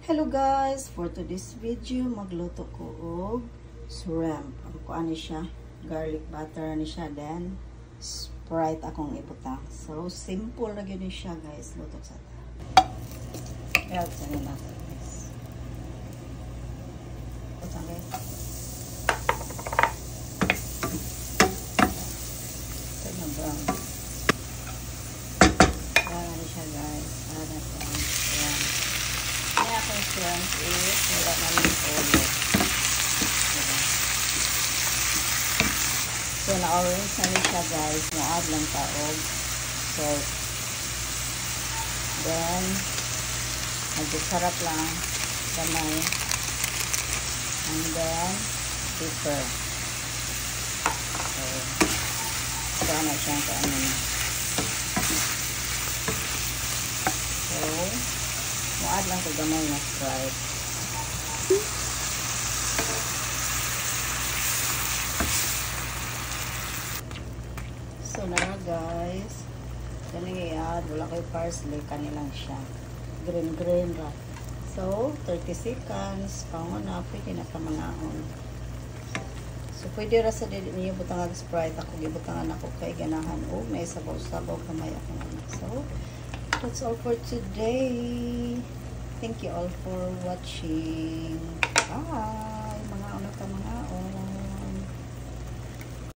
Hello guys! For today's video, magluto ko og shrimp. Ang kuan ni siya, garlic butter ni siya, then Sprite akong ibutang. So, simple na yun siya guys. Luto sa ta. Help sa nila guys. Butang guys. Ito na brown. Kaya ni siya guys. Para sa shrimp. Kaya akong shrimp is wala namin ulo. Diba? So, na-orange na rin siya guys. Muad lang taog. Salt. Then, nagdisarap lang. Gamay. And then, pepper. So, ano siyang kaano na. So, muad lang ko gamay na Sprite. So na guys, kani i-add wala kay parsley, kanilang siya green ra. So 30 seconds pangon na pwede na ka mangaon. So pwede ra sa dili niyo butang og Sprite, ako gibutangan ako kay ganahan o may sabaw-sabaw kamay ako. So that's all for today. Thank you all for watching. Bye.